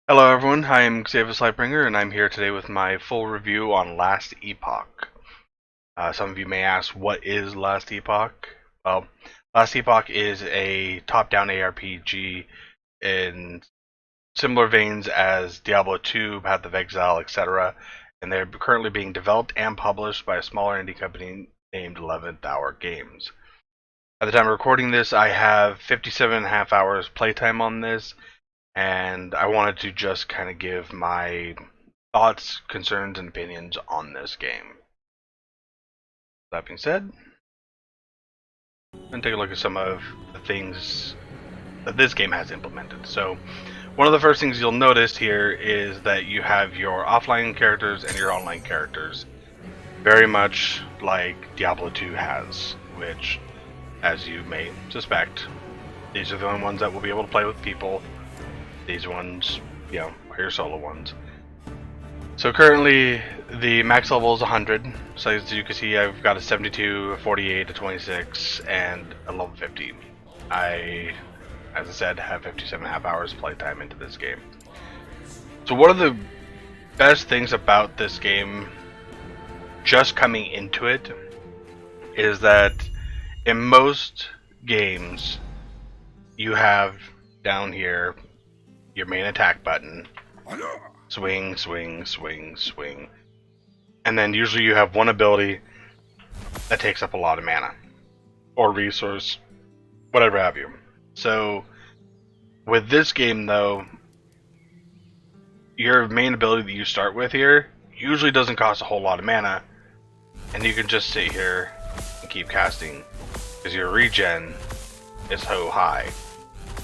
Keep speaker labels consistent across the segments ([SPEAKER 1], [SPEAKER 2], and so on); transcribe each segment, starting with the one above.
[SPEAKER 1] Hello everyone, I'm Xavier Lightbringer, and I'm here today with my full review on Last Epoch. Some of you may ask, what is Last Epoch? Well, Last Epoch is a top-down ARPG in similar veins as Diablo 2, Path of Exile, etc., and they're currently being developed and published by a smaller indie company named 11th Hour Games. At the time of recording this, I have 57.5 hours playtime on this, and I wanted to just kind of give my thoughts, concerns, and opinions on this game. That being said, I'm going to take a look at some of the things that this game has implemented. So, one of the first things you'll notice here is that you have your offline characters and your online characters, very much like Diablo 2 has, which, as you may suspect, these are the only ones that will be able to play with people. These ones, are your solo ones. So currently, the max level is 100. So as you can see, I've got a 72, a 48, a 26, and a level 50. As I said, have 57.5 hours playtime into this game. So one of the best things about this game, just coming into it, is that in most games, you have down here your main attack button. Swing, swing, swing, swing. And then usually you have one ability that takes up a lot of mana. Or resource, whatever have you. So, with this game though, your main ability that you start with here usually doesn't cost a whole lot of mana. And you can just sit here and keep casting. Because your regen is so high.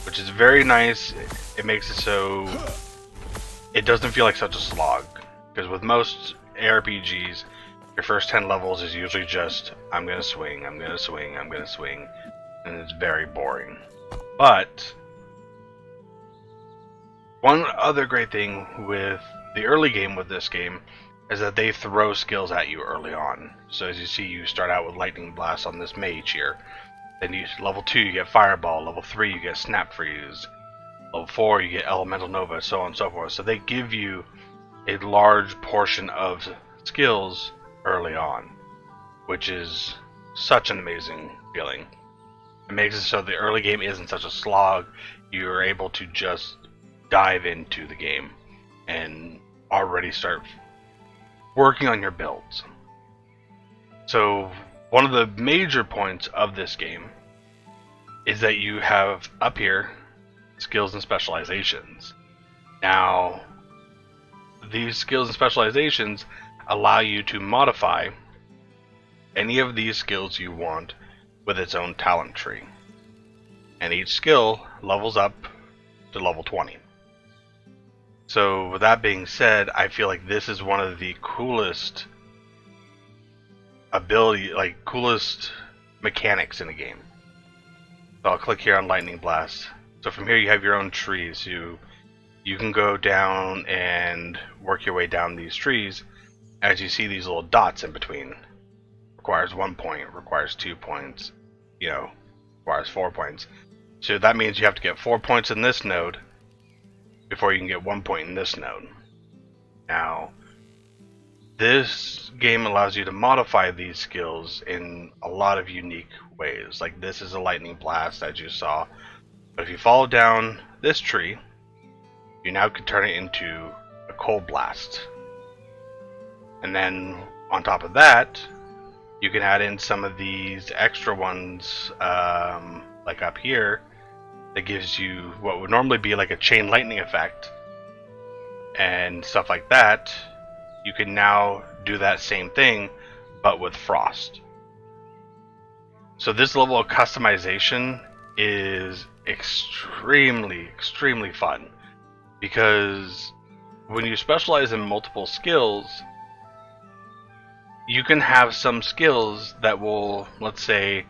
[SPEAKER 1] Which is very nice. It makes it so it doesn't feel like such a slog. Because with most ARPGs, your first 10 levels is usually just, I'm gonna swing, I'm gonna swing, I'm gonna swing, and it's very boring. But one other great thing with the early game with this game is that they throw skills at you early on. So as you see, you start out with Lightning Blast on this mage here. Then level 2 you get Fireball, level 3 you get Snap Freeze, level 4 you get Elemental Nova, so on and so forth. So they give you a large portion of skills early on, which is such an amazing feeling. It makes it so the early game isn't such a slog. You're able to just dive into the game and already start working on your builds. So one of the major points of this game is that you have up here skills and specializations. Now, these skills and specializations allow you to modify any of these skills you want with its own talent tree. And each skill levels up to level 20. So with that being said, I feel like this is one of the coolest coolest mechanics in a game. So I'll click here on Lightning Blast. So from here you have your own trees. You can go down and work your way down these trees as you see these little dots in between. Requires 1 point, requires 2 points, requires 4 points. So that means you have to get 4 points in this node before you can get 1 point in this node. Now, this game allows you to modify these skills in a lot of unique ways. Like this is a Lightning Blast, as you saw. But if you follow down this tree, you now can turn it into a Cold Blast. And then on top of that, you can add in some of these extra ones, like up here, that gives you what would normally be like a chain lightning effect and stuff like that. You can now do that same thing, but with frost. So this level of customization is extremely, extremely fun, because when you specialize in multiple skills, you can have some skills that will, let's say,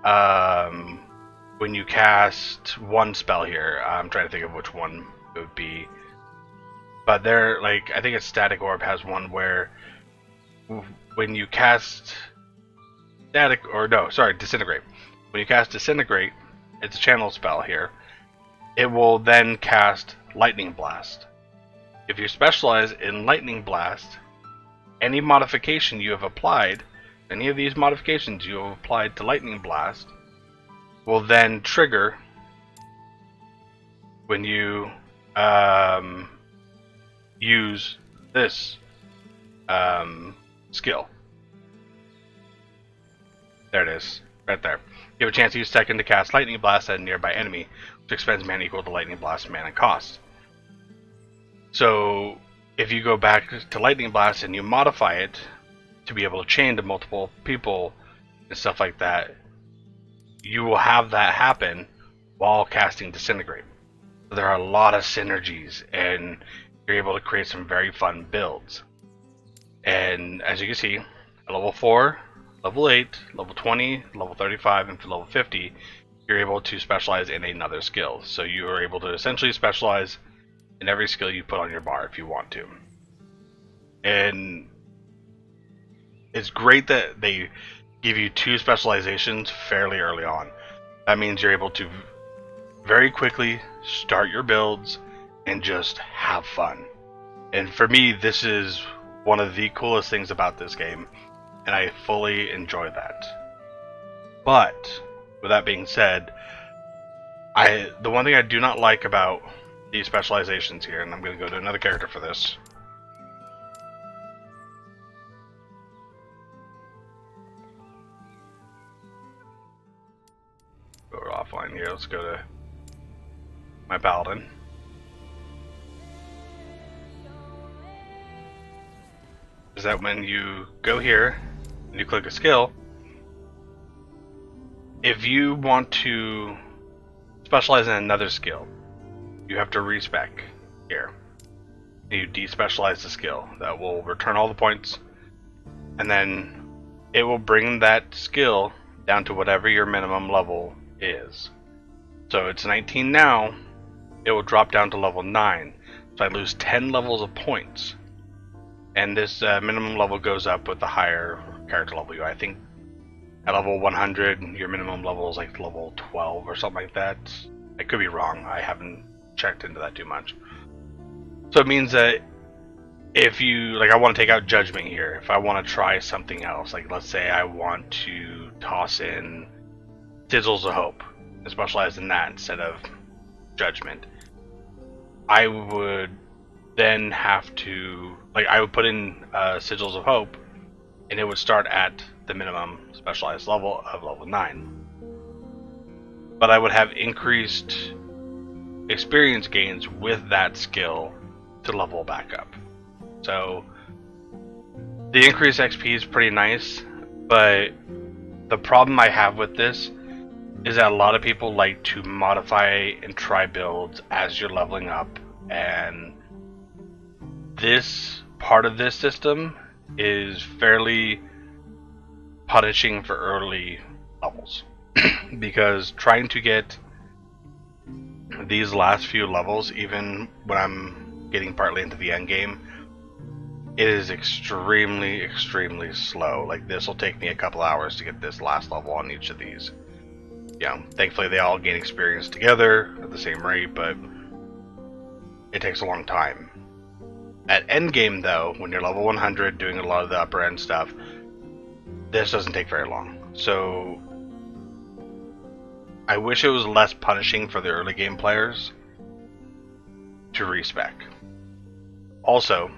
[SPEAKER 1] when you cast one spell here, I'm trying to think of which one it would be. But they're like, I think it's Static Orb has one where when you cast Disintegrate. When you cast Disintegrate, it's a channel spell here. It will then cast Lightning Blast. If you specialize in Lightning Blast, any modification you have applied, any of these modifications you have applied to Lightning Blast, will then trigger when you use this skill. There it is, right there. You have a chance to use second to cast Lightning Blast at a nearby enemy, which expends mana equal to Lightning Blast mana cost. So, if you go back to Lightning Blast and you modify it to be able to chain to multiple people and stuff like that, you will have that happen while casting Disintegrate. So there are a lot of synergies, and you're able to create some very fun builds. And as you can see, at level 4, level 8, level 20, level 35, and level 50, you're able to specialize in another skill. So you are able to essentially specialize in every skill you put on your bar if you want to. And it's great that they give you 2 specializations fairly early on. That means you're able to very quickly start your builds and just have fun. And for me, this is one of the coolest things about this game, and I fully enjoy that. But with that being said, the one thing I do not like about these specializations here, and I'm going to go to another character for this. Go offline here. Let's go to my paladin. Is that when you go here and you click a skill, if you want to specialize in another skill, you have to respec here. You despecialize the skill. That will return all the points, and then it will bring that skill down to whatever your minimum level is. So it's 19 now, it will drop down to level 9. So I lose 10 levels of points. And this minimum level goes up with the higher character level. I think at level 100, your minimum level is like level 12 or something like that. I could be wrong. I haven't checked into that too much. So it means that if you, like, I want to take out Judgment here. If I want to try something else, like let's say I want to toss in Sizzles of Hope and specialize in that instead of Judgment, I would then have to, like, I would put in Sigils of Hope, and it would start at the minimum specialized level of level 9. But I would have increased experience gains with that skill to level back up. So the increased XP is pretty nice, but the problem I have with this is that a lot of people like to modify and try builds as you're leveling up, and this part of this system is fairly punishing for early levels because trying to get these last few levels, even when I'm getting partly into the end game, it is extremely slow. Like, this will take me a couple hours to get this last level on each of these. You know, thankfully they all gain experience together at the same rate, but it takes a long time. At endgame, though, when you're level 100 doing a lot of the upper end stuff, this doesn't take very long. So I wish it was less punishing for the early game players to respec. Also,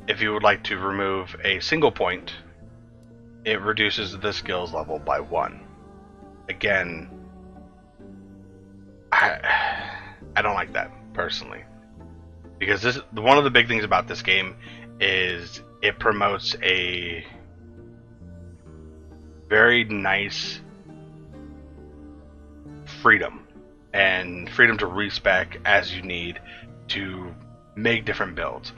[SPEAKER 1] if you would like to remove a single point, it reduces the skills level by 1. Again, I don't like that personally, because this, one of the big things about this game is it promotes a very nice freedom, and freedom to respec as you need to make different builds.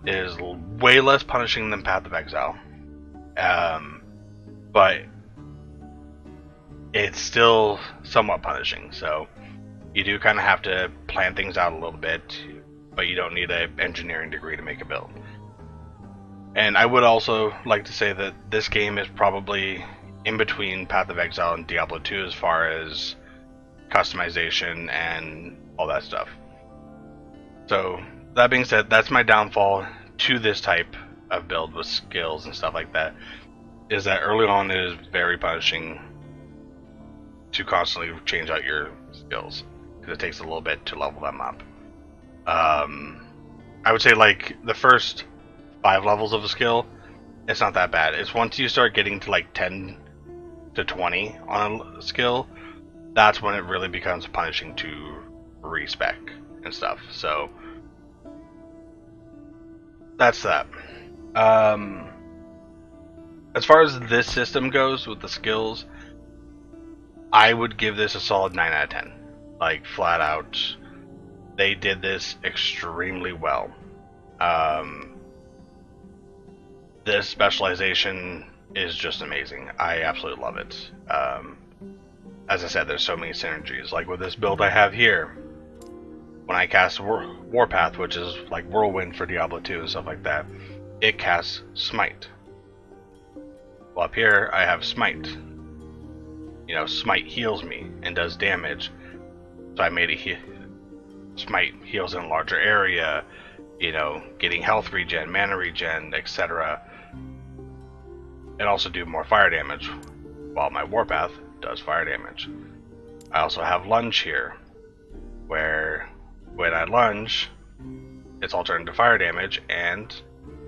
[SPEAKER 1] It is way less punishing than Path of Exile, but it's still somewhat punishing, so you do kind of have to plan things out a little bit, but you don't need an engineering degree to make a build. And I would also like to say that this game is probably in between Path of Exile and Diablo 2 as far as customization and all that stuff. So that being said, that's my downfall to this type of build with skills and stuff like that, is that early on it is very punishing to constantly change out your skills, because it takes a little bit to level them up. I would say like the first 5 levels of a skill, it's not that bad. It's once you start getting to like 10 to 20 on a skill, that's when it really becomes punishing to respec and stuff. So that's that. As far as this system goes with the skills, I would give this a solid 9 out of 10. Like, flat out. They did this extremely well. This specialization is just amazing. I absolutely love it. As I said, there's so many synergies. Like with this build I have here, when I cast Warpath, which is like Whirlwind for Diablo 2 and stuff like that, it casts Smite. Well, up here I have Smite. You know, Smite heals me and does damage. So I made it Smite heals in a larger area, you know, getting health regen, mana regen, etc. And also do more fire damage, while my Warpath does fire damage. I also have Lunge here, where when I lunge, it's all turned into fire damage, and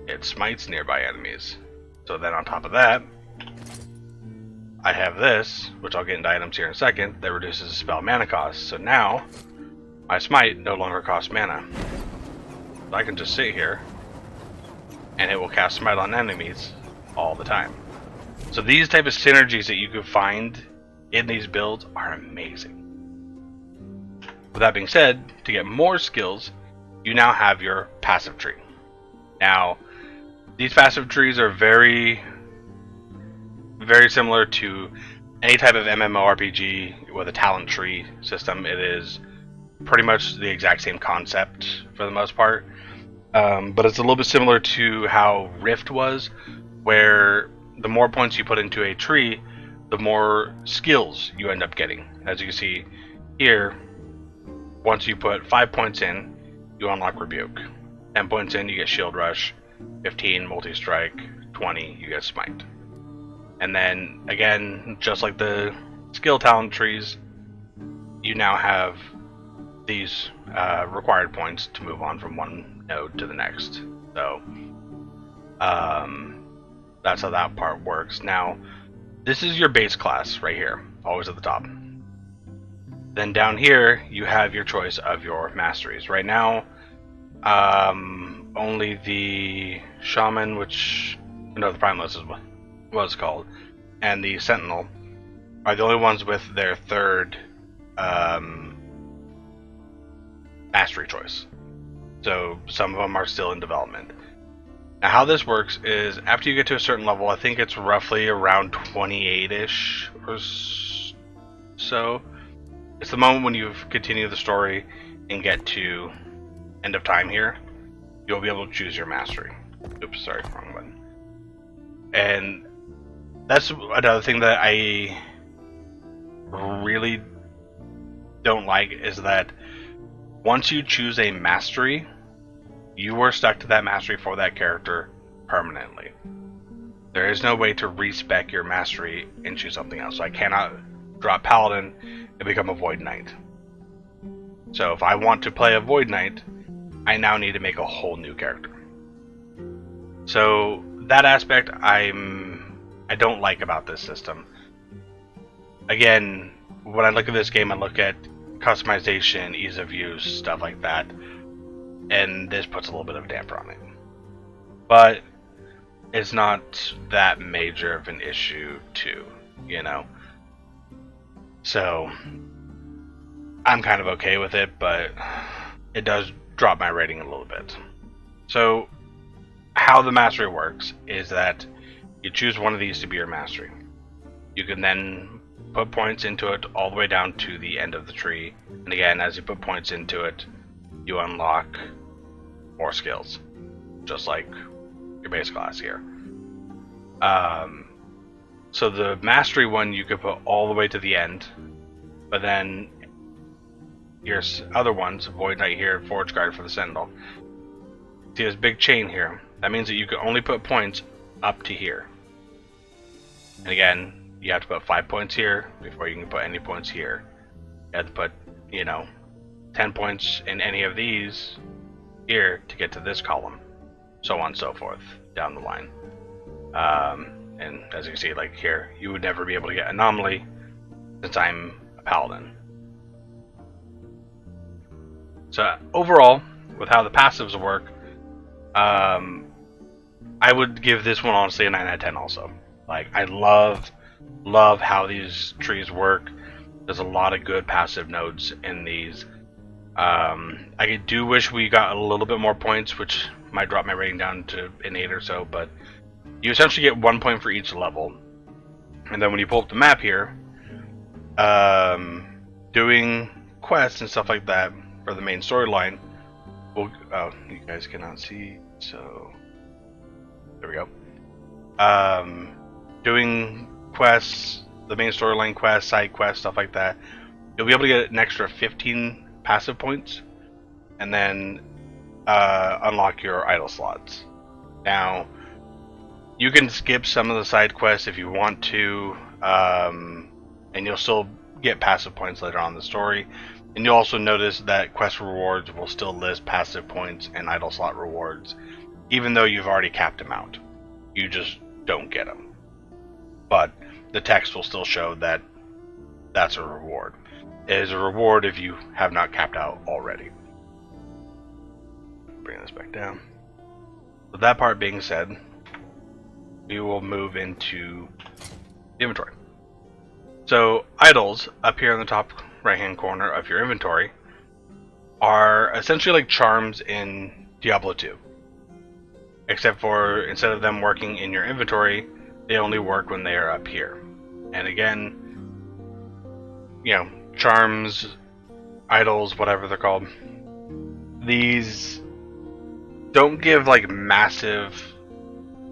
[SPEAKER 1] it smites nearby enemies. So then on top of that, I have this, which I'll get into items here in a second, that reduces the spell mana cost. So now, my Smite no longer costs mana. So I can just sit here, and it will cast Smite on enemies all the time. So these type of synergies that you could find in these builds are amazing. With that being said, to get more skills, you now have your passive tree. Now, these passive trees are very similar to any type of MMORPG with a talent tree system. It is pretty much the exact same concept for the most part. But it's a little bit similar to how Rift was, where the more points you put into a tree, the more skills you end up getting. As you can see here, once you put 5 points in, you unlock Rebuke. 10 points in, you get Shield Rush. 15, Multi-Strike. 20, you get Smite. And then, again, just like the skill talent trees, you now have these required points to move on from one node to the next. So, that's how that part works. Now, this is your base class right here, always at the top. Then down here, you have your choice of your masteries. Right now, only the Shaman, the Primalist is what it's called, and the Sentinel are the only ones with their third mastery choice. So some of them are still in development. Now how this works is after you get to a certain level, I think it's roughly around 28-ish or so, it's the moment when you've continued the story and get to end of time here, you'll be able to choose your mastery. Oops, sorry, wrong button. And that's another thing that I really don't like, is that once you choose a mastery, you are stuck to that mastery for that character permanently. There is no way to respec your mastery and choose something else. So I cannot drop Paladin and become a Void Knight. So if I want to play a Void Knight, I now need to make a whole new character. So that aspect I don't like about this system. Again, when I look at this game, I look at customization, ease of use, stuff like that, and this puts a little bit of a damper on it. But it's not that major of an issue too, you know? So I'm kind of okay with it, but it does drop my rating a little bit. So how the mastery works is that you choose one of these to be your mastery. You can then put points into it all the way down to the end of the tree. And again, as you put points into it, you unlock more skills, just like your base class here. So the mastery one you could put all the way to the end, but then here's other ones, Void Knight here, Forge Guard for the Sentinel. See this big chain here? That means that you can only put points up to here. And again, you have to put 5 points here before you can put any points here. You have to put, 10 points in any of these here to get to this column. So on and so forth, down the line. And as you can see, like here, you would never be able to get Anomaly since I'm a Paladin. So overall, with how the passives work, I would give this one honestly a 9 out of 10 also. Like, I love how these trees work. There's a lot of good passive nodes in these. I do wish we got a little bit more points, which might drop my rating down to an 8 or so, but you essentially get 1 point for each level. And then when you pull up the map here, doing quests and stuff like that for the main storyline, oh, you guys cannot see, so there we go. Doing quests, the main storyline quests, side quests, stuff like that, you'll be able to get an extra 15 passive points, and then unlock your idle slots. Now, you can skip some of the side quests if you want to, and you'll still get passive points later on in the story. And you'll also notice that quest rewards will still list passive points and idle slot rewards, even though you've already capped them out. You just don't get them. But the text will still show that that's a reward. It is a reward if you have not capped out already. Bring this back down. With that part being said, we will move into the inventory. So idols up here in the top right hand corner of your inventory are essentially like charms in Diablo 2. Except for instead of them working in your inventory, they only work when they are up here. And again, charms, idols, whatever they're called, these don't give like massive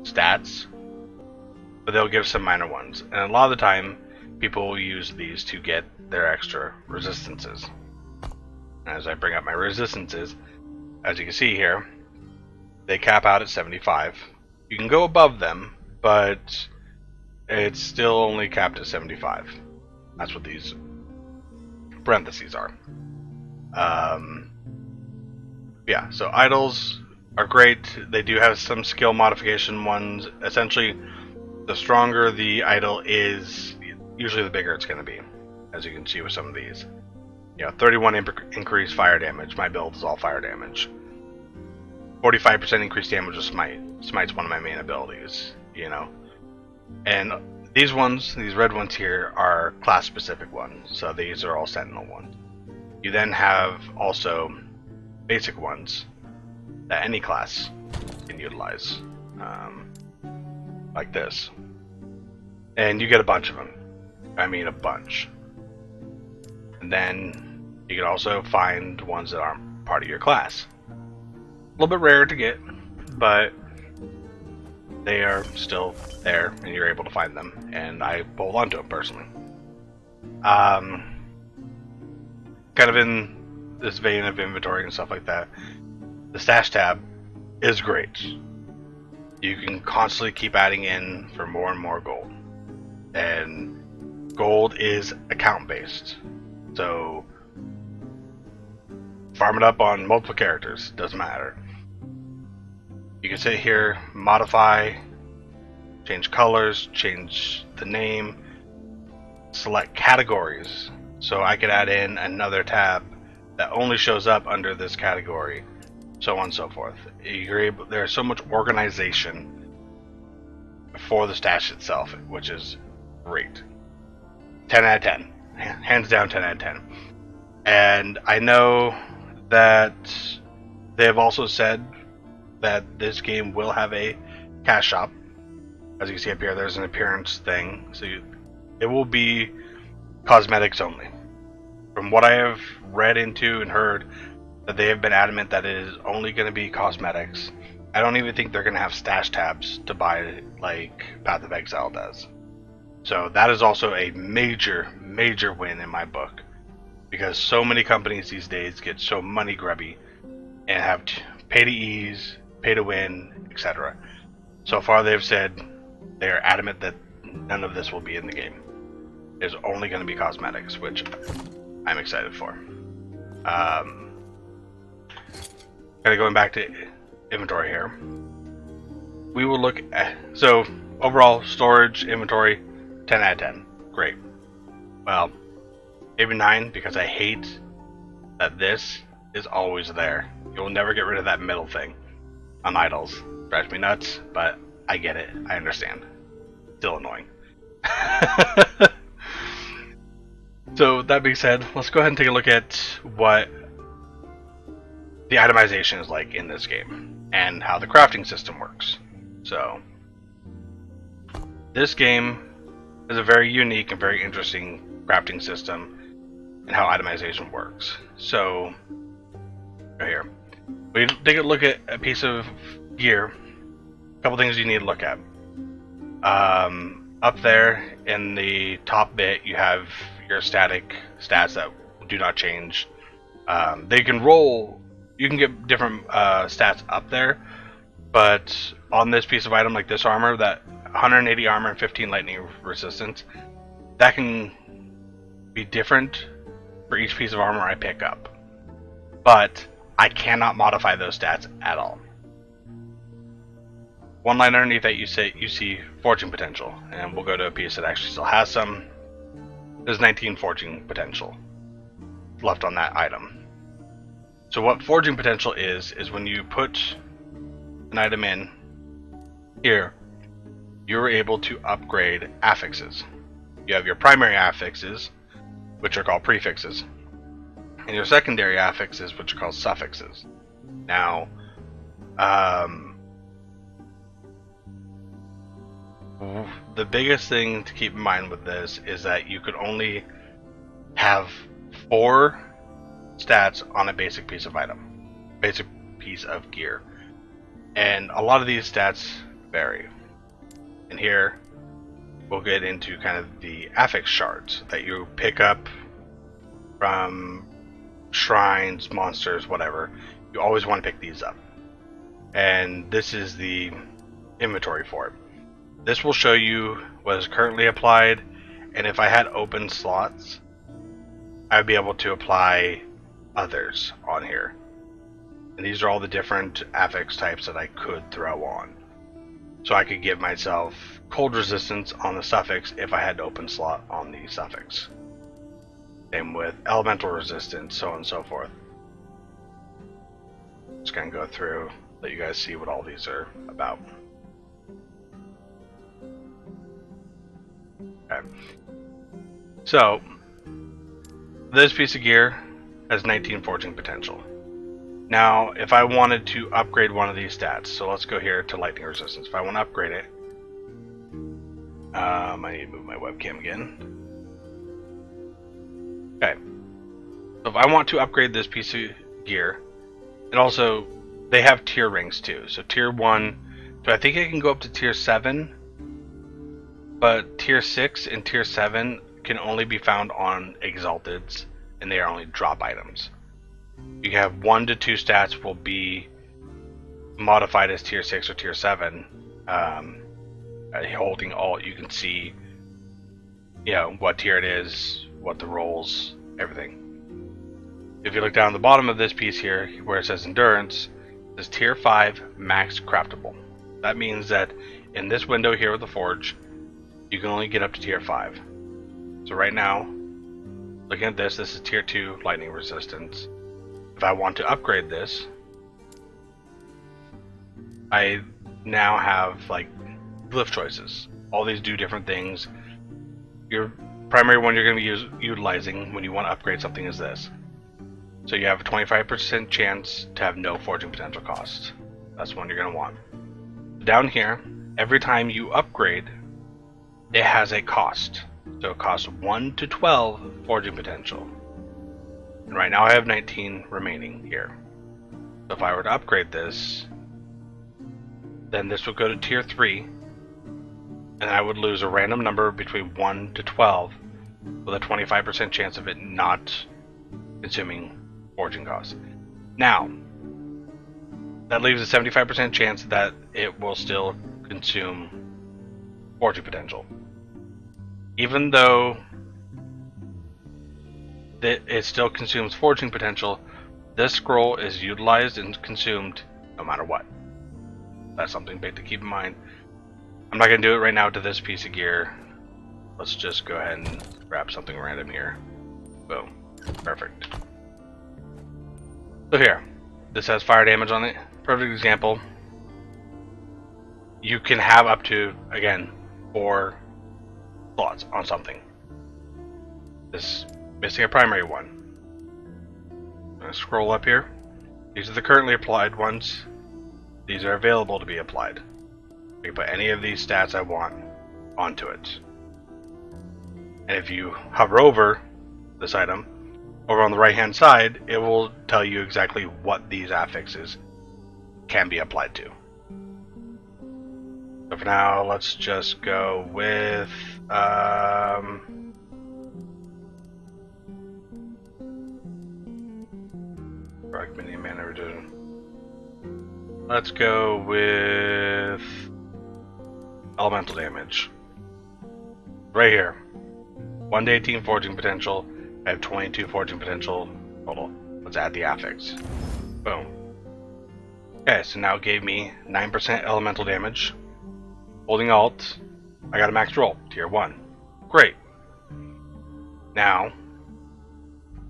[SPEAKER 1] stats, but they'll give some minor ones. And a lot of the time, people will use these to get their extra resistances. As I bring up my resistances, as you can see here, they cap out at 75. You can go above them, but it's still only capped at 75. That's what these parentheses are. Yeah, so idols are great. They do have some skill modification ones. Essentially, the stronger the idol is, usually the bigger it's going to be, as you can see with some of these. 31 increased fire damage. My build is all fire damage. 45% increased damage with Smite. Smite's one of my main abilities, And these ones, these red ones here, are class-specific ones. So these are all Sentinel ones. You then have also basic ones that any class can utilize, like this. And you get a bunch of them. I mean, a bunch. And then you can also find ones that aren't part of your class. A little bit rare to get, but they are still there, and you're able to find them. And I hold on to them personally. Kind of in this vein of inventory and stuff like that, the stash tab is great. You can constantly keep adding in for more and more gold. And gold is account based. So farm it up on multiple characters, doesn't matter. You can sit here, modify, change colors, change the name, select categories. So I could add in another tab that only shows up under this category, so on and so forth. There's so much organization for the stash itself, which is great. 10 out of 10. Hands down 10 out of 10. And I know that they have also said that this game will have a cash shop. As you can see up here, there's an appearance thing. So it will be cosmetics only. From what I have read into and heard, that they have been adamant that it is only going to be cosmetics. I don't even think they're going to have stash tabs to buy like Path of Exile does. So that is also a major, major win in my book. because so many companies these days get so money grubby and have pay to ease, pay to win, etc. So far, they've said they are adamant that none of this will be in the game. There's only going to be cosmetics, which I'm excited for. Kind of going back to inventory here. We will look at, so overall storage, inventory, 10 out of 10. Great. Well, maybe 9 because I hate that this is always there. You'll never get rid of that middle thing on idols. Drives me nuts, but I get it. I understand. Still annoying. So that being said, let's go ahead and take a look at what the itemization is like in this game and how the crafting system works. So this game is a very unique and very interesting crafting system and how itemization works. So right here, we take a look at a piece of gear. A couple things you need to look at. Up there in the top bit, you have your static stats that do not change. They can roll. You can get different stats up there, but on this piece of item, like this armor, that 180 armor and 15 lightning resistance, that can be different for each piece of armor I pick up. But I cannot modify those stats at all. One line underneath that, you see forging potential, and we'll go to a piece that actually still has some. There's 19 forging potential left on that item. So what forging potential is when you put an item in here, you're able to upgrade affixes. You have your primary affixes, which are called prefixes, and your secondary affixes, which are called suffixes. Now, the biggest thing to keep in mind with this is that you could only have 4 stats on a basic piece of gear. And a lot of these stats vary. And here, we'll get into kind of the affix shards that you pick up from shrines, monsters, whatever. You always want to pick these up. And this is the inventory for it. This will show you what is currently applied, and if I had open slots, I would be able to apply others on here. And these are all the different affix types that I could throw on. So I could give myself cold resistance on the suffix if I had an open slot on the suffix. Same with elemental resistance, so on and so forth. Just gonna go through, let you guys see what all these are about. Okay. So, this piece of gear has 19 forging potential. Now, if I wanted to upgrade one of these stats, so let's go here to lightning resistance. If I want to upgrade it, I need to move my webcam again. Okay. So if I want to upgrade this piece of gear, and also, they have tier rings too. So tier 1, so I think I can go up to tier 7, but tier 6 and tier 7 can only be found on Exalteds, and they are only drop items. You have 1 to 2 stats will be modified as tier 6 or tier 7. Holding alt, you can see, what tier it is, what the rolls, everything. If you look down at the bottom of this piece here, where it says endurance, it says tier 5 max craftable. That means that in this window here with the forge, you can only get up to tier 5. So right now, looking at this is tier 2 lightning resistance. If I want to upgrade this, I now have like glyph choices. All these do different things. Your primary one you're going to be utilizing when you want to upgrade something is this. So you have a 25% chance to have no forging potential cost. That's one you're going to want. Down here, every time you upgrade, it has a cost. So it costs 1 to 12 forging potential. And right now I have 19 remaining here. So if I were to upgrade this, then this would go to tier 3, and I would lose a random number between 1 to 12 with a 25% chance of it not consuming forging costs. Now, that leaves a 75% chance that it will still consume forging potential. Even though it still consumes forging potential, this scroll is utilized and consumed no matter what. That's something big to keep in mind. I'm not going to do it right now to this piece of gear. Let's just go ahead and grab something random here. Boom. Perfect. So here, this has fire damage on it. Perfect example. You can have up to, again, 4 slots on something. This missing a primary one. I'm going to scroll up here. These are the currently applied ones. These are available to be applied. I can put any of these stats I want onto it. And if you hover over this item, over on the right hand side, it will tell you exactly what these affixes can be applied to. So for now, let's just go with let's go with elemental damage. Right here. 1 to 18 forging potential. I have 22 forging potential total. Let's add the affix. Boom. Okay, so now it gave me 9% elemental damage. Holding Alt, I got a max roll, tier 1. Great. Now,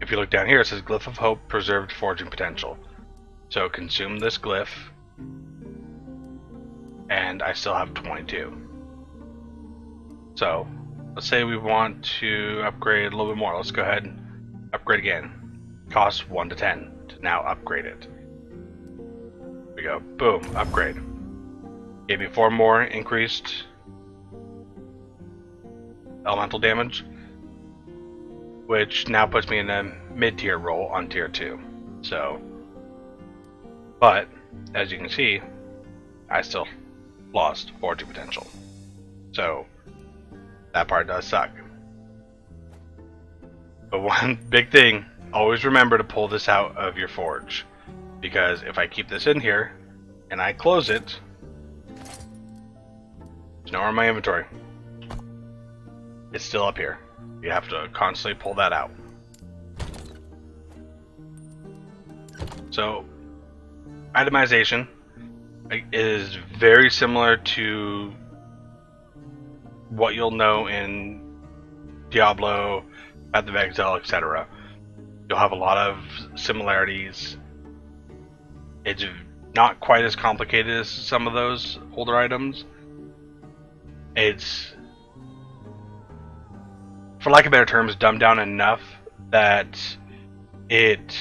[SPEAKER 1] if you look down here, it says Glyph of Hope, preserved forging potential. So consume this glyph, and I still have 22. So, let's say we want to upgrade a little bit more. Let's go ahead and upgrade again. Costs 1 to 10 to now upgrade it. Here we go. Boom. Upgrade. Gave me 4 more increased elemental damage, which now puts me in a mid-tier role on tier 2. So, but as you can see, I still lost forging potential. So that part does suck. But one big thing, always remember to pull this out of your forge, because if I keep this in here and I close it, it's nowhere in my inventory. It's still up here. You have to constantly pull that out. So, itemization is very similar to what you'll know in Diablo, Path of Exile, etc. You'll have a lot of similarities. It's not quite as complicated as some of those older items. It's, for lack of better terms, dumbed down enough that it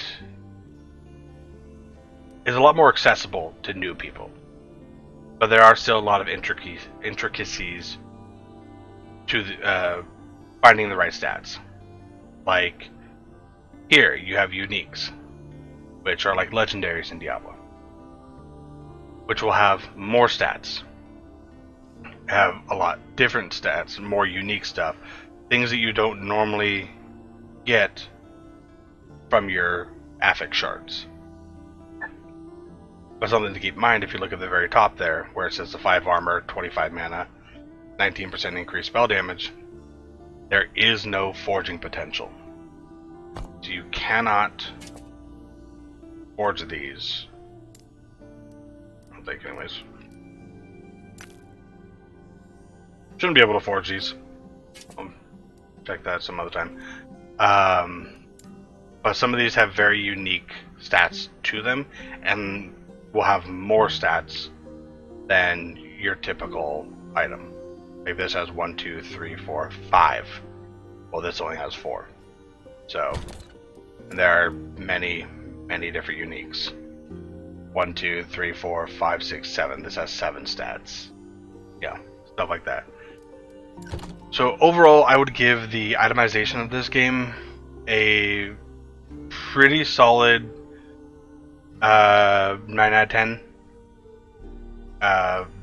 [SPEAKER 1] is a lot more accessible to new people. But there are still a lot of intricacies to finding the right stats. Like, here you have uniques, which are like legendaries in Diablo, which will have more stats, have a lot different stats, more unique stuff, things that you don't normally get from your affix shards. But something to keep in mind, if you look at the very top there, where it says the 5 armor, 25 mana, 19% increased spell damage, there is no forging potential. So you cannot forge these. I don't think, anyways. Shouldn't be able to forge these. I'll check that some other time. But some of these have very unique stats to them, and will have more stats than your typical item. Like this has 1, 2, 3, 4, 5. Well, this only has 4. So, and there are many, many different uniques. 1, 2, 3, 4, 5, 6, 7. This has 7 stats. Yeah, stuff like that. So overall, I would give the itemization of this game a pretty solid 9 out of 10.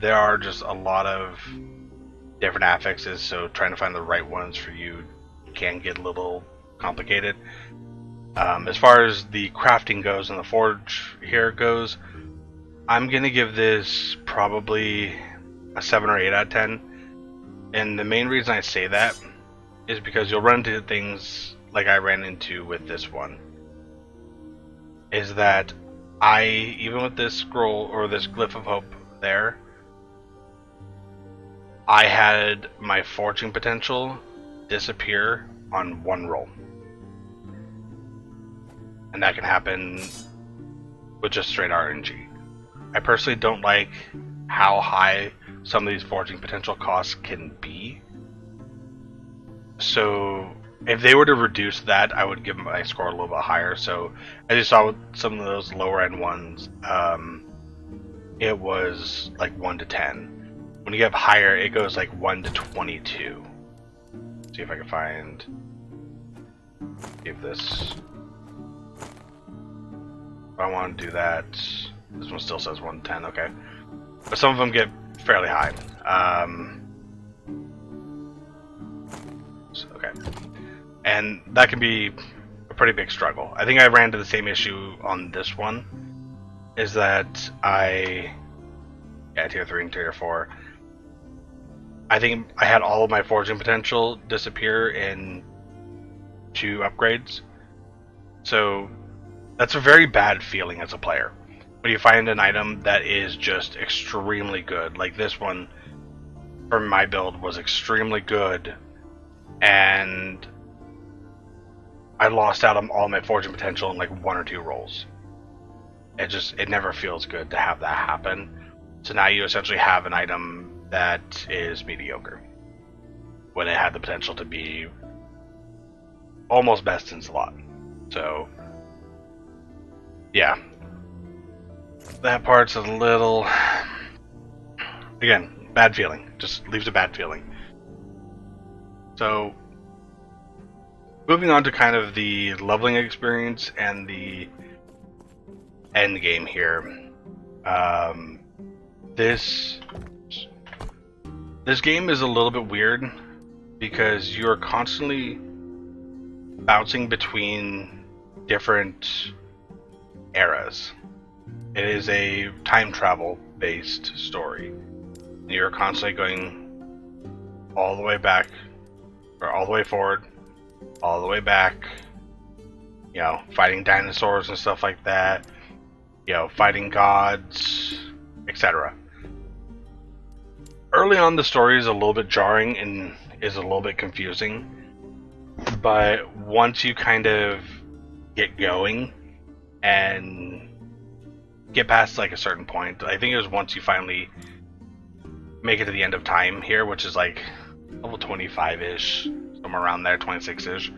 [SPEAKER 1] There are just a lot of different affixes, so trying to find the right ones for you can get a little complicated. As far as the crafting goes and the forge here goes, I'm gonna give this probably a 7 or 8 out of 10. And the main reason I say that is because you'll run into things like I ran into with this one. Is that even with this scroll or this glyph of hope there, I had my forging potential disappear on one roll. And that can happen with just straight RNG. I personally don't like how high some of these forging potential costs can be. So if they were to reduce that, I would give my score a little bit higher. So as you saw with some of those lower end ones, it was like 1 to 10. When you get higher, it goes like 1 to 22. See if I can find. Give this. If I want to do that, this one still says 1 to 10. Okay, but some of them get fairly high. Okay, and that can be a pretty big struggle. I think I ran into the same issue on this one. Is that tier 3 and tier 4. I think I had all of my forging potential disappear in 2 upgrades. So that's a very bad feeling as a player. When you find an item that is just extremely good, like this one for my build was extremely good, and I lost out on all my forging potential in like 1 or 2 rolls. It never feels good to have that happen. So now you essentially have an item that is mediocre when it had the potential to be almost best in slot. So yeah, that part's a little, again, bad feeling. Just leaves a bad feeling. So moving on to kind of the leveling experience and the end game here. This game is a little bit weird because you're constantly bouncing between different eras. It is a time travel based story. You're constantly going all the way back, or all the way forward, all the way back, fighting dinosaurs and stuff like that, fighting gods, etc. Early on, the story is a little bit jarring and is a little bit confusing, but once you kind of get going and get past like a certain point, I think it was once you finally make it to the end of time here, which is like level 25-ish, somewhere around there, 26-ish.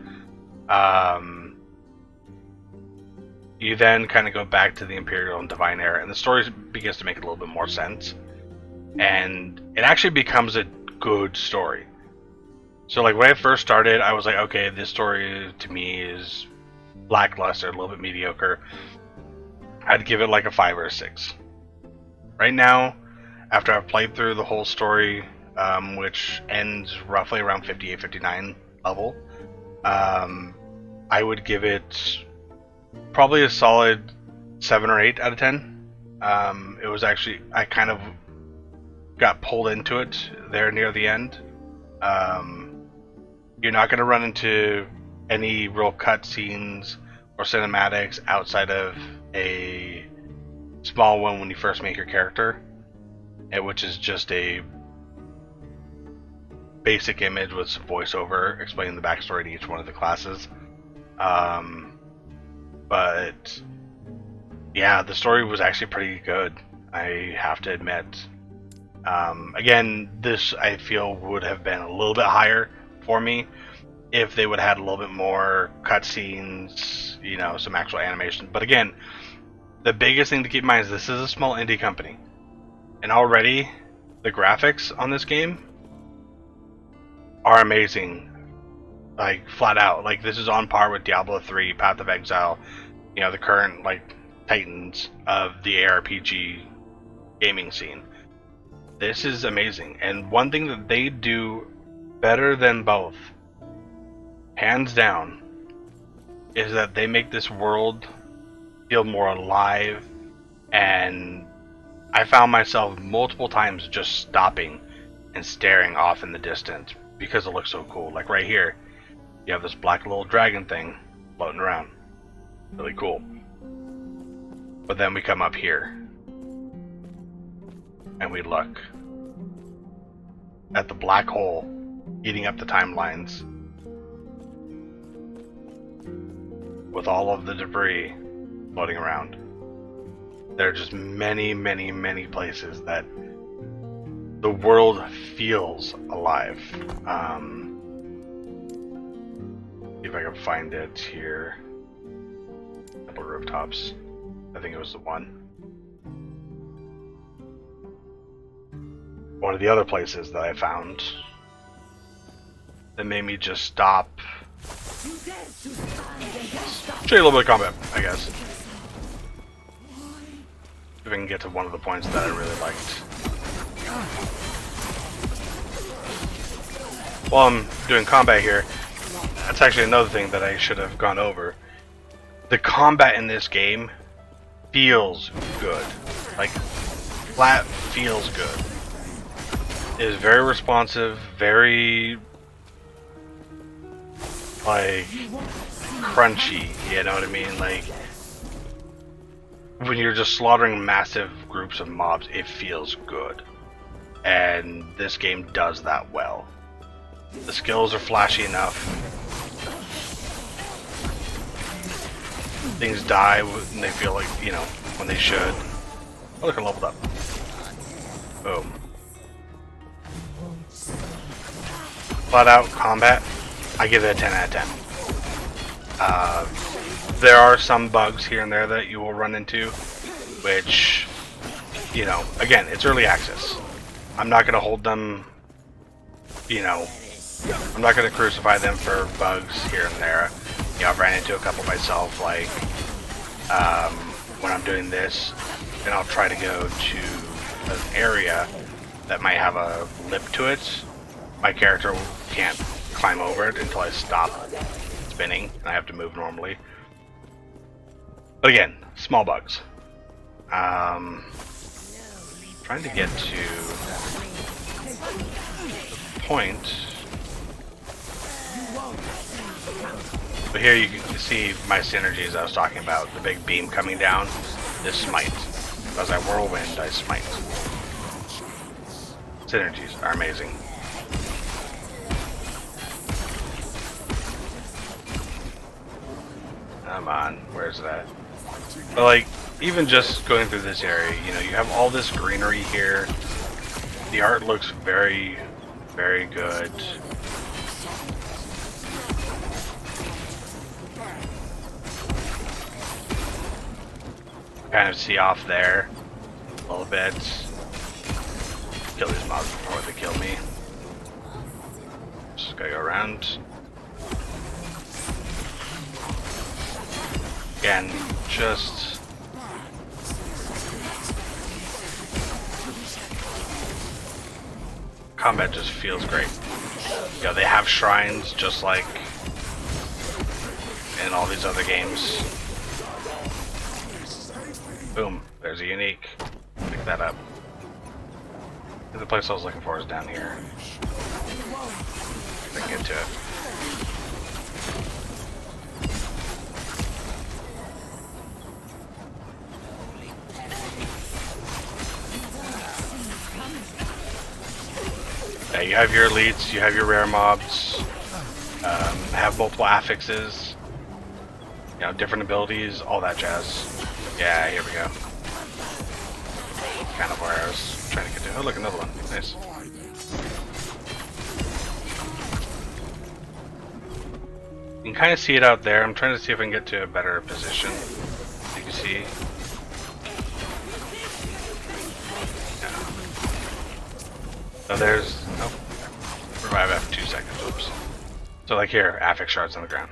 [SPEAKER 1] You then kind of go back to the Imperial and Divine Era, and the story begins to make a little bit more sense. And it actually becomes a good story. So like when I first started, I was like, okay, this story to me is lackluster, a little bit mediocre. I'd give it like a 5 or a 6. Right now, after I've played through the whole story, which ends roughly around 58, 59 level, I would give it probably a solid 7 or 8 out of 10. It was actually, I kind of got pulled into it there near the end. You're not going to run into any real cutscenes or cinematics outside of a small one when you first make your character, which is just a basic image with some voiceover explaining the backstory to each one of the classes. But yeah, the story was actually pretty good, I have to admit. Again, this I feel would have been a little bit higher for me if they would have had a little bit more cutscenes, some actual animation. But again, the biggest thing to keep in mind is this is a small indie company, and already the graphics on this game are amazing, like flat out. Like this is on par with Diablo 3, Path of Exile, the current like titans of the ARPG gaming scene. This is amazing, and one thing that they do better than both, hands down, is that they make this world feel more alive, and I found myself multiple times just stopping and staring off in the distance because it looks so cool. Like right here, you have this black little dragon thing floating around. Really cool. But then we come up here and we look at the black hole eating up the timelines with all of the debris floating around. There are just many, many, many places that the world feels alive. See if I can find it here. A couple rooftops. I think it was the one. One of the other places that I found that made me just stop. Show you a little bit of combat, I guess. If I can get to one of the points that I really liked. While I'm doing combat here, that's actually another thing that I should have gone over. The combat in this game feels good. Like, flat feels good. It is very responsive, very, like, crunchy, you know what I mean? Like, when you're just slaughtering massive groups of mobs, it feels good. And this game does that well. The skills are flashy enough. Things die when they feel like, you know, when they should. Oh, look, I leveled up. Boom. Flat out combat, I give it a 10 out of 10. There are some bugs here and there that you will run into, which, you know, again, it's early access. I'm not going to hold them, you know, I'm not going to crucify them for bugs here and there. You know, I've ran into a couple myself, like, when I'm doing this, and I'll try to go to an area that might have a lip to it. My character can't climb over it until I stop spinning, and I have to move normally. But again, small bugs. Trying to get to the point. But here you can see my synergies I was talking about. The big beam coming down, this smite. As I whirlwind, I smite. Synergies are amazing. Come on, where's that? But like, even just going through this area, you know, you have all this greenery here. The art looks very, very good. Kind of see off there a little bit. Kill these mobs before they kill me. Just gotta go around. Again, just combat just feels great. You know, they have shrines just like in all these other games. Boom, there's a unique. Pick that up. The place I was looking for is down here. I can get to it. Yeah, you have your elites, you have your rare mobs, have multiple affixes, you know, different abilities, all that jazz. Yeah, here we go. Kind of where I was trying to get to. Oh, look, another one. Nice. You can kind of see it out there. I'm trying to see if I can get to a better position. You can see. Yeah. So there's. Oh. Revive after 2 seconds. Oops. So, like here, affix shards on the ground.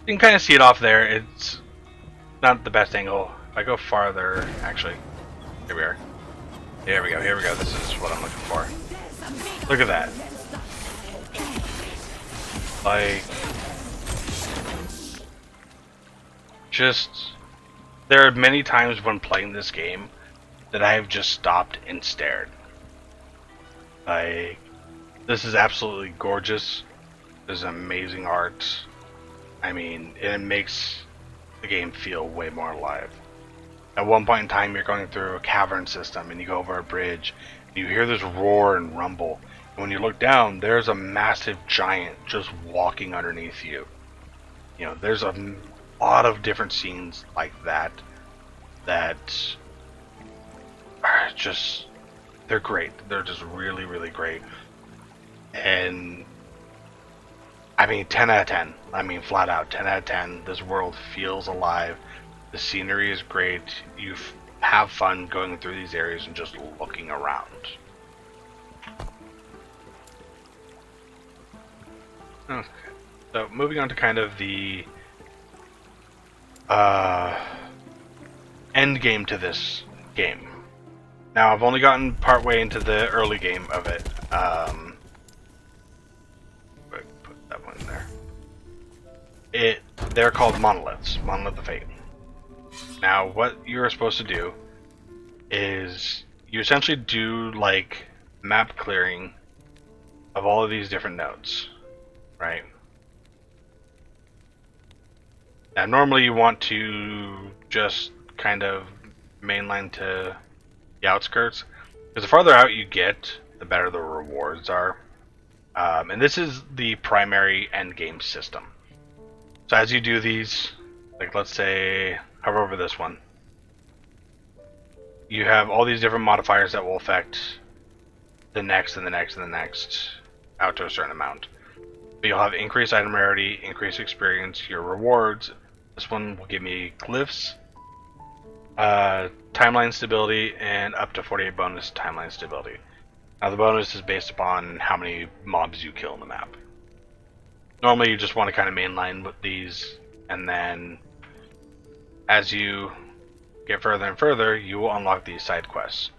[SPEAKER 1] You can kind of see it off there. It's not the best angle. If I go farther, actually, here we are. Here we go, here we go. This is what I'm looking for. Look at that. Like, just there are many times when playing this game that I have just stopped and stared. Like, this is absolutely gorgeous. There's amazing art. I mean, it makes the game feel way more alive. At one point in time, you're going through a cavern system, and you go over a bridge, and you hear this roar and rumble. And when you look down, there's a massive giant just walking underneath you. You know, there's a lot of different scenes like that that are just, they're great. They're just really, really great. And I mean, 10 out of 10. I mean, flat out, 10 out of 10. This world feels alive. The scenery is great. You have fun going through these areas and just looking around. Okay. So, moving on to kind of the end game to this game. Now, I've only gotten part way into the early game of it. Put that one in there. They're called monoliths. Monolith of Fate. Now, what you're supposed to do is you essentially do like map clearing of all of these different nodes, right? Now, normally you want to just kind of mainline to the outskirts, because the farther out you get, the better the rewards are. And this is the primary end game system. So as you do these, like let's say, hover over this one, you have all these different modifiers that will affect the next and the next and the next out to a certain amount. But you'll have increased item rarity, increased experience, your rewards. This one will give me glyphs, timeline stability, and up to 48 bonus timeline stability. Now the bonus is based upon how many mobs you kill in the map. Normally you just want to kind of mainline with these, and then as you get further and further, you will unlock these side quests,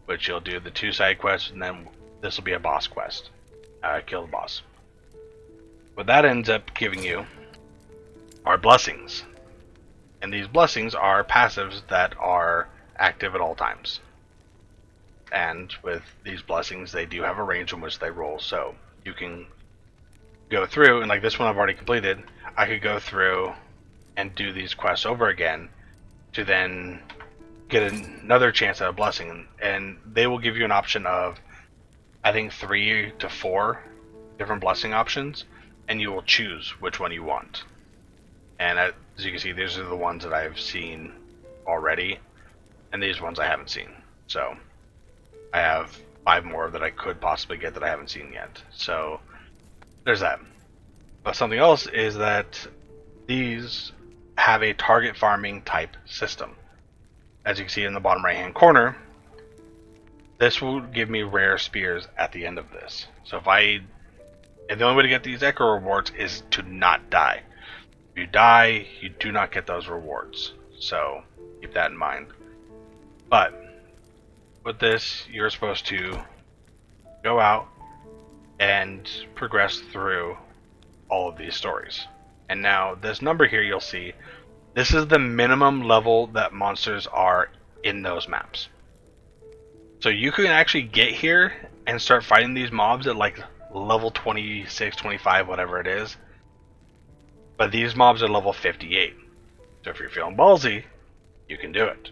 [SPEAKER 1] which you'll do the 2 side quests, and then this will be a boss quest. Kill the boss. What that ends up giving you are blessings. And these blessings are passives that are active at all times. And with these blessings, they do have a range in which they roll, so you can go through, and like this one I've already completed, I could go through and do these quests over again to then get another chance at a blessing. And they will give you an option of, I think, 3 to 4 different blessing options, and you will choose which one you want. And as you can see, these are the ones that I've seen already, and these ones I haven't seen. So I have 5 more that I could possibly get that I haven't seen yet. So there's that. But something else is that these have a target farming type system. As you can see in the bottom right hand corner, this will give me rare spears at the end of this. So and the only way to get these echo rewards is to not die. If you die, you do not get those rewards. So keep that in mind. But with this, you're supposed to go out and progress through all of these stories. And now this number here you'll see, this is the minimum level that monsters are in those maps. So you can actually get here and start fighting these mobs at like level 26, 25, whatever it is. But these mobs are level 58. So if you're feeling ballsy, you can do it.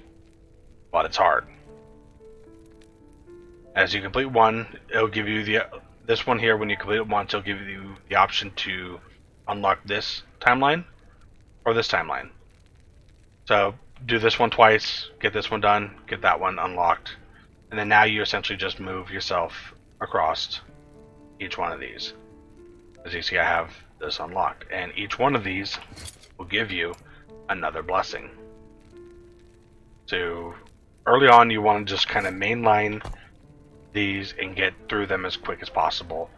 [SPEAKER 1] But it's hard. As you complete one, it'll give you this one here. When you complete it once, it'll give you the option to unlock this timeline or this timeline. So do this one twice, get this one done, get that one unlocked, and then now you essentially just move yourself across each one of these. As you see, I have this unlocked, and each one of these will give you another blessing. So early on, you want to just kind of mainline these and get through them as quick as possible,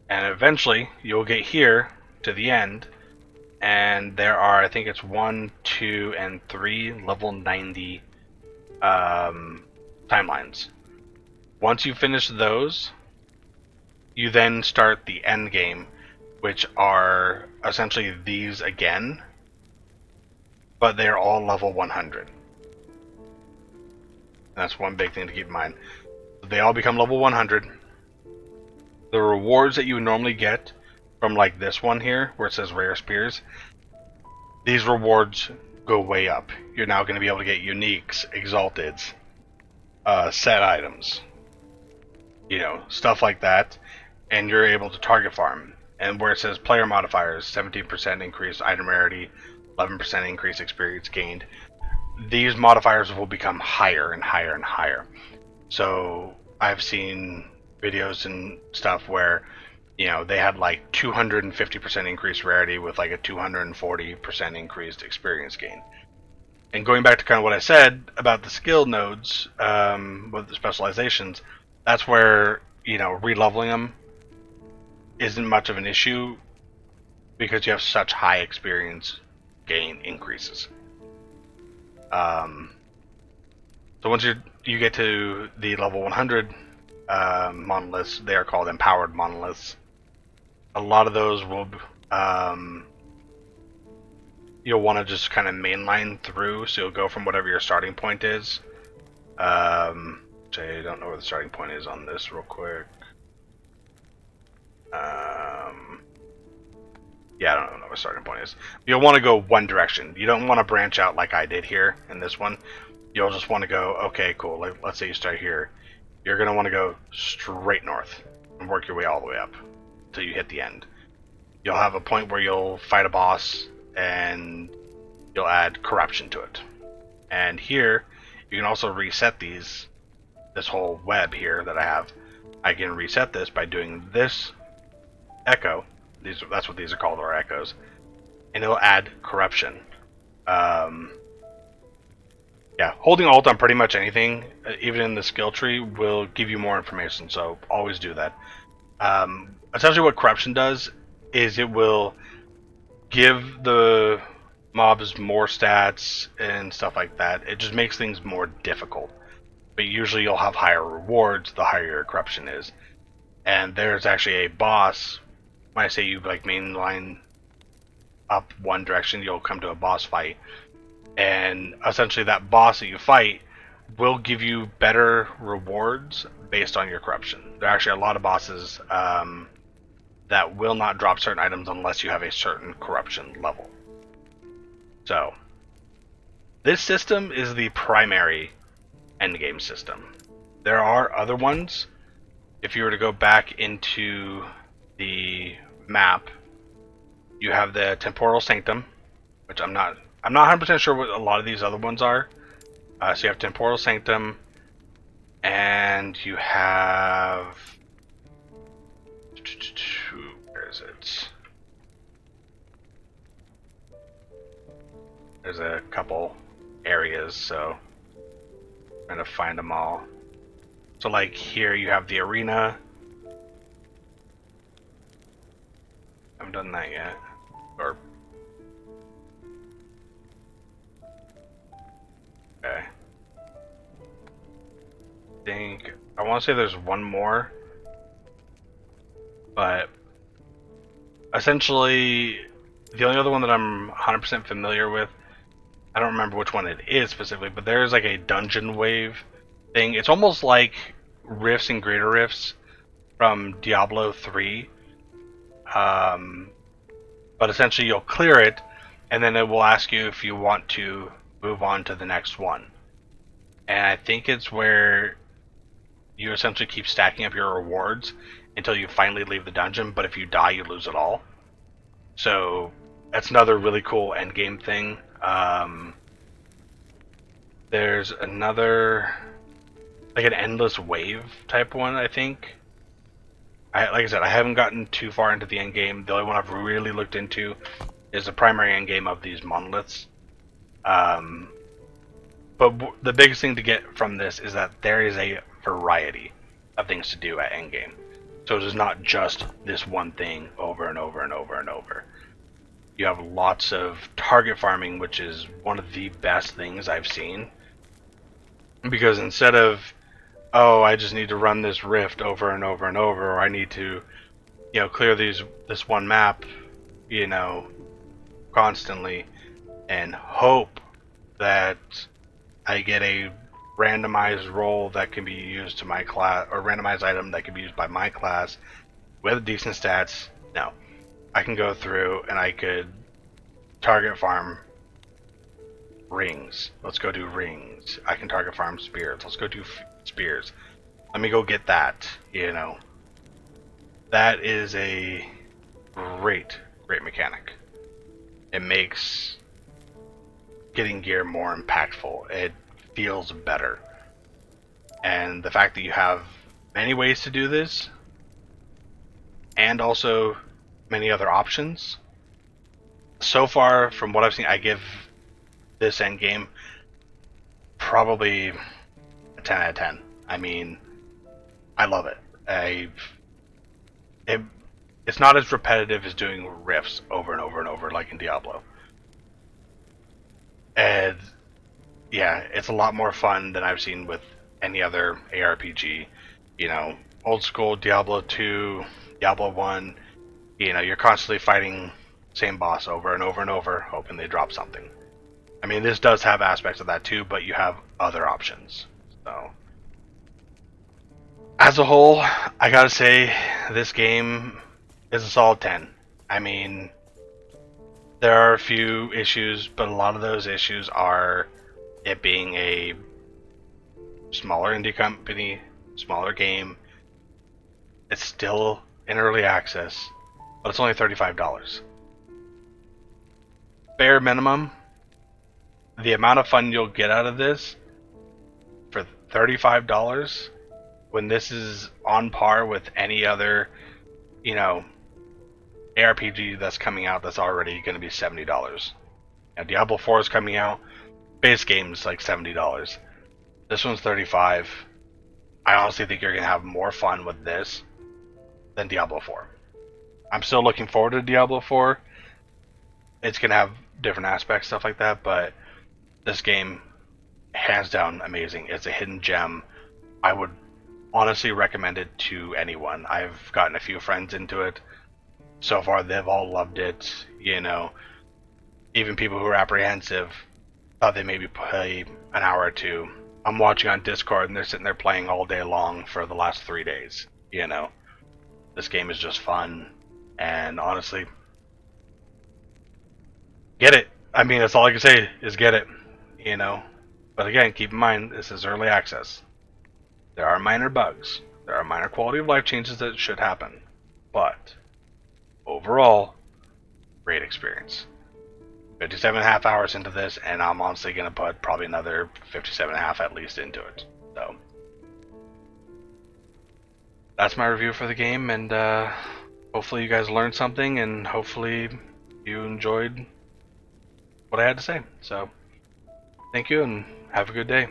[SPEAKER 1] and eventually you'll get here to the end, and there are, I think it's 1, 2, and 3 level 90 timelines. Once you finish those, you then start the end game, which are essentially these again, but they're all level 100. That's one big thing to keep in mind. They all become level 100. The rewards that you normally get from like this one here, where it says rare spears, these rewards go way up. You're now going to be able to get uniques, exalteds, set items, stuff like that, and you're able to target farm. And where it says player modifiers, 17% increased item rarity, 11% increased experience gained, these modifiers will become higher and higher and higher. So I've seen videos and stuff where they had like 250% increased rarity with like a 240% increased experience gain. And going back to kind of what I said about the skill nodes with the specializations, that's where releveling them isn't much of an issue because you have such high experience gain increases. So once you get to the level 100 monoliths, they are called empowered monoliths. A lot of those will you'll want to just kind of mainline through, so you'll go from whatever your starting point is. I don't know where the starting point is on this real quick. Yeah, I don't know what the starting point is. You'll want to go one direction. You don't want to branch out like I did here in this one. You'll just want to go, okay, cool. Let's say you start here. You're going to want to go straight north and work your way all the way up until you hit the end. You'll have a point where you'll fight a boss and you'll add corruption to it. And here, you can also reset this whole web here that I have. I can reset this by doing this echo. That's what these are called, are echoes. And it'll add corruption. Yeah, holding alt on pretty much anything, even in the skill tree, will give you more information, so always do that. Essentially what corruption does is it will give the mobs more stats and stuff like that. It just makes things more difficult. But usually you'll have higher rewards the higher your corruption is. And there's actually a boss. When I say you like mainline up one direction, you'll come to a boss fight. And essentially that boss that you fight will give you better rewards based on your corruption. There are actually a lot of bosses that will not drop certain items unless you have a certain corruption level. So, this system is the primary endgame system. There are other ones. If you were to go back into the map, you have the Temporal Sanctum, which I'm not 100% sure what a lot of these other ones are. So you have Temporal Sanctum, and you have... Where is it? There's a couple areas, so I'm trying to find them all. So like here you have the arena. I haven't done that yet. Or okay. I want to say there's one more, but essentially the only other one that I'm 100% familiar with, I don't remember which one it is specifically, but there's like a dungeon wave thing. It's almost like rifts and greater rifts from Diablo 3, but essentially you'll clear it and then it will ask you if you want to move on to the next one. And I think it's where you essentially keep stacking up your rewards until you finally leave the dungeon, but if you die, you lose it all. So that's another really cool endgame thing. There's another, like an endless wave type one, I think. Like I said, I haven't gotten too far into the endgame. The only one I've really looked into is the primary endgame of these monoliths. But the biggest thing to get from this is that there is a variety of things to do at endgame. So it is not just this one thing over and over and over and over. You have lots of target farming, which is one of the best things I've seen. Because instead of, oh, I just need to run this rift over and over and over, or I need to, clear this one map, constantly, and hope that I get a randomized roll that can be used to my class, or randomized item that can be used by my class with decent stats. No, I can go through and I could target farm rings. Let's go do rings. I can target farm spears. Let's go do spears. Let me go get that. That is a great mechanic. It makes getting gear more impactful. It feels better. And the fact that you have many ways to do this, and also many other options. So far, from what I've seen, I give this end game probably a 10 out of 10. I mean, I love it. It's not as repetitive as doing rifts over and over and over like in Diablo. And yeah, it's a lot more fun than I've seen with any other ARPG. Old school Diablo 2, Diablo 1, you're constantly fighting same boss over and over and over, hoping they drop something. I mean, this does have aspects of that too, but you have other options. So, as a whole, I gotta say, this game is a solid 10. I mean, there are a few issues, but a lot of those issues are it being a smaller indie company, smaller game. It's still in early access, but it's only $35. Bare minimum, the amount of fun you'll get out of this for $35 when this is on par with any other, ARPG that's coming out that's already going to be $70. Now, Diablo 4 is coming out. Base game is like $70. This one's $35. I honestly think you're going to have more fun with this than Diablo 4. I'm still looking forward to Diablo 4. It's going to have different aspects, stuff like that, but this game, hands down, amazing. It's a hidden gem. I would honestly recommend it to anyone. I've gotten a few friends into it. So far, they've all loved it. Even people who are apprehensive thought they maybe play an hour or two. I'm watching on Discord, and they're sitting there playing all day long for the last 3 days. This game is just fun, and honestly, get it. I mean, that's all I can say is get it. But again, keep in mind, this is early access. There are minor bugs. There are minor quality of life changes that should happen. But overall, great experience. 57.5 hours into this, and I'm honestly going to put probably another 57.5 at least into it. So, that's my review for the game, and hopefully you guys learned something, and hopefully you enjoyed what I had to say. So, thank you, and have a good day.